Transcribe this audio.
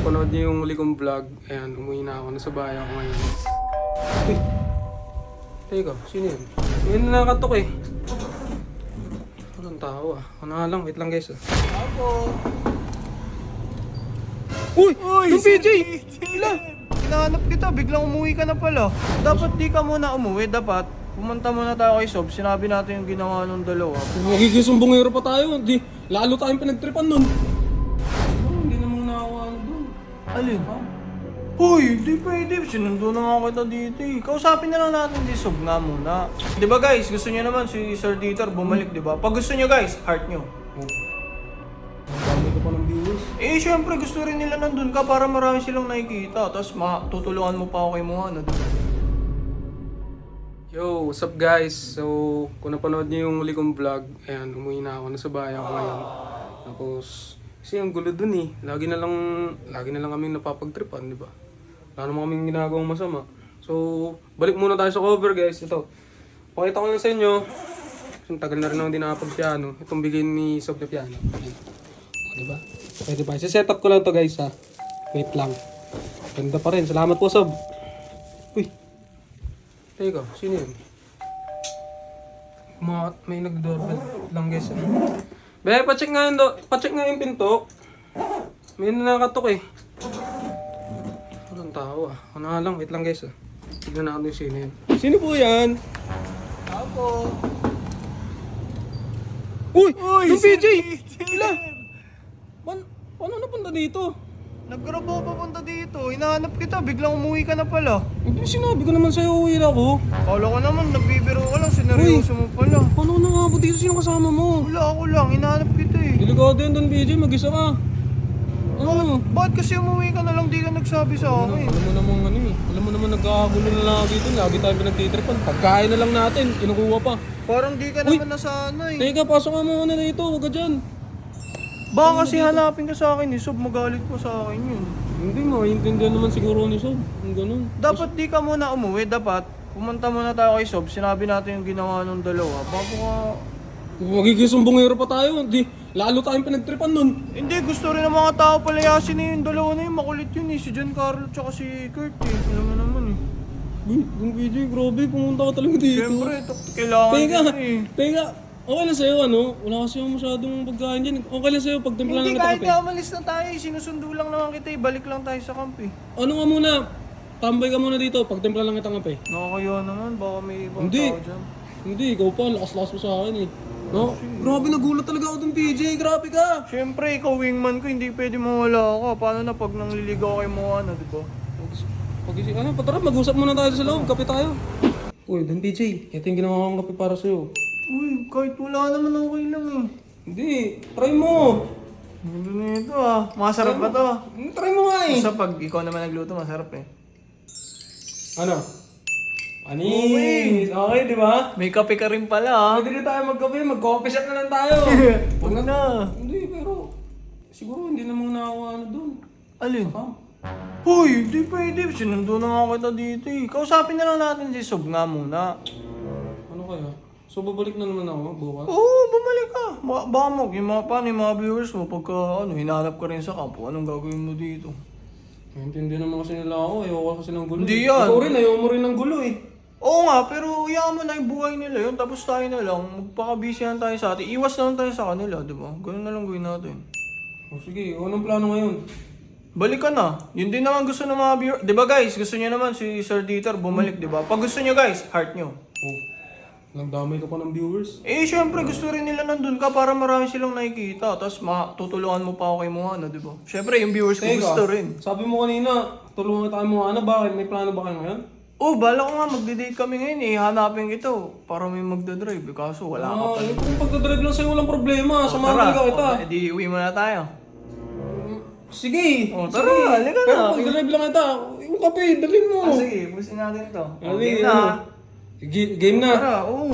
napanood niyo yung huli kong vlog, ayan, umuwi na ako. Nasa bahay ako ngayon. Uy! Teka, sino yun? Ngayon na nakatok eh. Walang tao ah. Ano nga lang, wait lang guys ah. Ako. Uy! Uy, Yung PJ! Sila! Hinahanap kita, biglang umuwi ka na pala. Dapat di ka muna umuwi, dapat pumunta muna tayo kay Sob. Sinabi natin yung ginawa ng dalawa. Magigisumbongero pa tayo. Di, lalo tayong pinagtripan nun. Hindi na muna ako ano dun. Alin? Hoy, di pwede. Sinundo na nga kita dito eh. Kausapin na lang natin si Sob nga muna. Di ba guys, gusto niyo naman si Sir Dieter bumalik, di ba? Pag gusto niyo guys, heart niyo. Ang dami ko pa ng viewers. Eh, syempre gusto rin nila nandun ka para marami silang nakikita. Tapos tutulungan mo pa ako kay Mohana, di ba? Yo, what's up guys? So, kung napanood niyo yung huli kong vlog, ayan, umuwi na ako. Nasa bahay ako ngayon. Tapos, kasi ang gulo dun eh. Lagi na lang kaming napapagtripan, di ba? Wala naman kaming ginagawang masama. So, balik muna tayo sa cover guys. Ito, pakita ko lang sa inyo. Kasi tagal na rin ako hindi nakapag-piano. Itong bigay ni Sob na piano. Ayan. O, diba? Pwede ba? Set up ko lang to guys ha. Wait lang. Ganda pa rin. Salamat po Sob. Uy. Teka, sino yun? May nag-doorbell lang guys. Be, pacheck nga yung pinto. May nakakatok eh. Walang tao ah. Ano nga lang, wait lang guys ah. Tignan natin yung sino yun. Sino po yan? Ako. Uy! Uy, Yung PJ! Sila! Paano napunta dito? Nag-grab ako papunta dito. Hinahanap kita, biglang umuwi ka na pala. Hindi sinabi ko naman sa'yo uwi na ako. Kala ko naman, nagbibiro ka lang, sineryoso mo pala. Paano na nga po dito? Sino kasama mo? Wala ako lang, hinahanap kita eh. Delikado yun doon PJ, mag-isa ka. Ano? Bakit kasi umuwi ka na lang, di ka nagsabi sa akin? Alam mo namang ano eh. Alam mo naman nagkakagulo na lang dito. Lagi tayo pinagtitripan. Pagkain na lang natin, kinukuha pa. Parang di ka Uy! naman nasanay. Teka, pasok ka muna dito. Huwag ka dyan. Baka kasi hanapin ka sa akin eh, Sob, magalit pa sa akin yun. Hindi, maintindihan naman siguro ni Sob. Ang ganun. Dapat di ka muna umuwi, dapat pumunta muna tayo kay Sob. Sinabi natin yung ginawa ng dalawa. Bago ka... Magigisumbongero pa tayo. Di, lalo tayong pinagtripan nun. Hindi, gusto rin ng mga tao palayasin na yung dalawa na yun. Makulit yun eh, si Giancarlo tsaka si Kurt eh. Alam mo naman eh. Uy, yung PJ, grabe. Pumunta ka talaga dito. Siyempre, kailangan Teka, yun eh. teka. Okay lang sa'yo, ano? Wala kasi yung masyadong pagkain dyan. Okay lang sa'yo, pagtimpla lang Hindi, kita kahit kape. na umalis na tayo eh. Sinusundo lang naman kita eh. Balik lang tayo sa camp eh. Ano nga muna? Tambay ka muna dito, pagtimpla lang kita kape. Nakakaya naman, baka may ibang Hindi. tao dyan. Hindi, ikaw pa. Lakas-lakas mo sa akin eh. No? Grabe, nagulat talaga ako dun, PJ. Grabe ka. Siyempre, ikaw wingman ko, hindi pwede mawala ka. Paano na pag nangliligaw kay Moana, di ba? Ano, patara, mag-usap muna tayo sa loob. Kape tayo. Uy, Dan PJ. Ito yung ginawa kong kape para sa'yo. Uy, kahit wala naman okay lang eh. Hindi, try mo. Ano na ito ah. Masarap ba to? Try mo nga eh. Basta pag ikaw naman nagluto, masarap eh. Ano? Panis. Okay, di ba? May kape ka rin pala ah. Pwede rin tayo magkape. Mag-coffee shop na lang tayo. Huwag na. Hindi, pero siguro hindi na muna ako ano dun. Alin? Ah, Hoy, di pwede. Sinundo na nga kita dito eh. Kausapin na lang natin si Sob nga muna. ano kaya? So, babalik na naman ako bukas? Oo, bumalik ka. Baka mo, paano yung mga viewers mo pagka hinanap ka rin sa kampo, anong gagawin mo dito? Hindi naman kasi nila ako. Ayoko kasi ng gulo. Hindi yan. Ikaw rin, ayaw mo rin ng gulo eh. Oo nga, pero iyaman mo na yung buhay nila yun, tapos tayo na lang, magpaka-busy tayo sa atin. Iwas na lang tayo sa kanila, di ba? Ganun na lang gawin natin. O sige, anong plano ngayon? Balik ka na. Yun din naman gusto ng mga viewers. Di ba guys, gusto niyo naman si Sir Dieter bumalik, di ba? Pag gusto niyo guys, heart niyo. Oh, nagdamay ka pa ng viewers. Eh, syempre gusto rin nila nandun ka para marami silang nakikita. Tapos tutulungan mo pa ako kay Mohana, di ba? Syempre, yung viewers ko gusto rin. Sabi mo kanina, tulungan tayo mo ano, bakit? May plano ba kayo ngayon? Oh, bala ko nga, magde-date kami ngayon eh. Hanapin kita para may magdadrive. Kaso wala ka pa. Kung pagdadrive lang sa'yo, walang problema. Samahan ka kita. Edi uwi mo na tayo. Sige. Oh, tara, halika na. Pero pagdadrive lang kita, yung kape, dalhin mo. Sige, pusin natin to. Ano, Okay ano? na. Game na. Tara, oo.